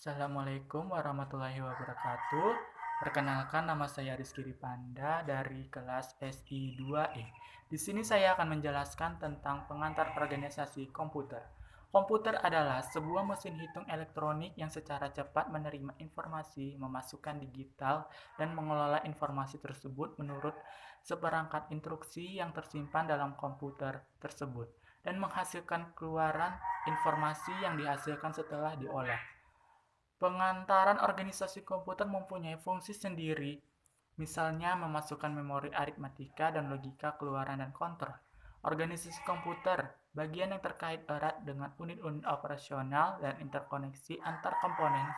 Assalamualaikum warahmatullahi wabarakatuh. Perkenalkan, nama saya Rizky Ripanda dari kelas SI 2E. Di sini saya akan menjelaskan tentang pengantar organisasi komputer. Komputer adalah sebuah mesin hitung elektronik yang secara cepat menerima informasi, memasukkan digital, dan mengelola informasi tersebut menurut seperangkat instruksi yang tersimpan dalam komputer tersebut, dan menghasilkan keluaran informasi yang dihasilkan setelah diolah. Pengantaran organisasi komputer mempunyai fungsi sendiri, misalnya memasukkan memori aritmatika dan logika keluaran dan kontrol. Organisasi komputer, bagian yang terkait erat dengan unit-unit operasional dan interkoneksi antar komponen,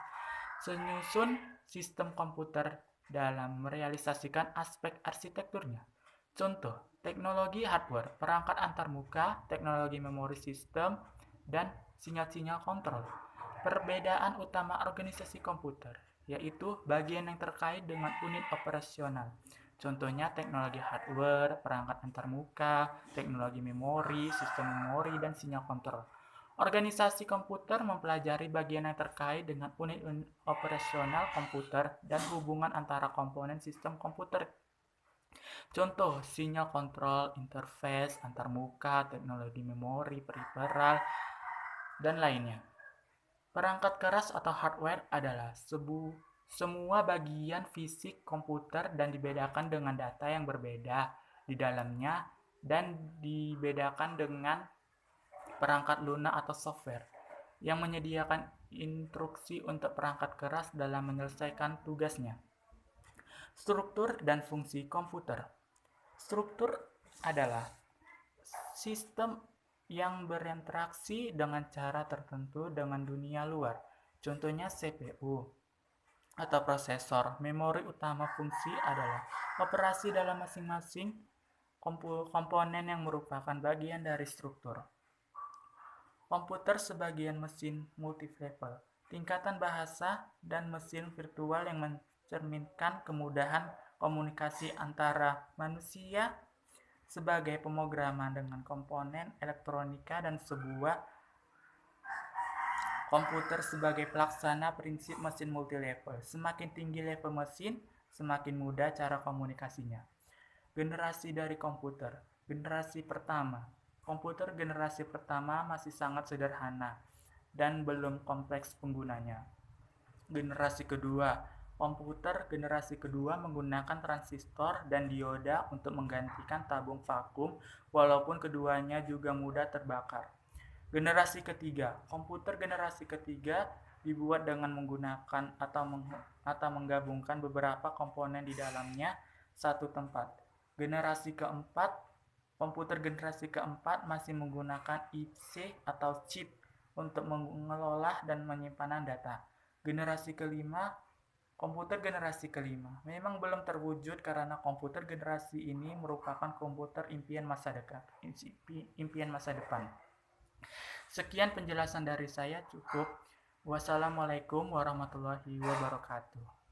menyusun sistem komputer dalam merealisasikan aspek arsitekturnya. Contoh, teknologi hardware, perangkat antarmuka, teknologi memori sistem, dan sinyal-sinyal kontrol. Perbedaan utama organisasi komputer, yaitu bagian yang terkait dengan unit operasional. Contohnya teknologi hardware, perangkat antarmuka, teknologi memori, sistem memori, dan sinyal kontrol. Organisasi komputer mempelajari bagian yang terkait dengan unit-unit operasional komputer dan hubungan antara komponen sistem komputer. Contoh, sinyal kontrol, interface, antarmuka, teknologi memori, periferal, dan lainnya. Perangkat keras atau hardware adalah semua bagian fisik komputer dan dibedakan dengan data yang berbeda di dalamnya dan dibedakan dengan perangkat lunak atau software yang menyediakan instruksi untuk perangkat keras dalam menyelesaikan tugasnya. Struktur dan fungsi komputer. Struktur adalah sistem yang berinteraksi dengan cara tertentu dengan dunia luar. Contohnya CPU atau prosesor. Memori utama fungsi adalah operasi dalam masing-masing komponen yang merupakan bagian dari struktur. Komputer sebagian mesin multi-level, tingkatan bahasa dan mesin virtual yang mencerminkan kemudahan komunikasi antara manusia sebagai pemrograman dengan komponen elektronika dan sebuah komputer sebagai pelaksana prinsip mesin multi-level. Semakin tinggi level mesin, semakin mudah cara komunikasinya. Generasi dari komputer. Generasi pertama. Komputer generasi pertama masih sangat sederhana dan belum kompleks penggunanya. Generasi kedua. Komputer generasi kedua menggunakan transistor dan dioda untuk menggantikan tabung vakum, walaupun keduanya juga mudah terbakar. Generasi ketiga. Komputer generasi ketiga dibuat dengan menggunakan atau menggabungkan beberapa komponen di dalamnya satu tempat. Generasi keempat. Komputer generasi keempat masih menggunakan IC atau chip untuk mengelola dan penyimpanan data. Generasi kelima. Komputer generasi kelima memang belum terwujud karena komputer generasi ini merupakan komputer impian masa depan. Sekian penjelasan dari saya, cukup. Wassalamualaikum warahmatullahi wabarakatuh.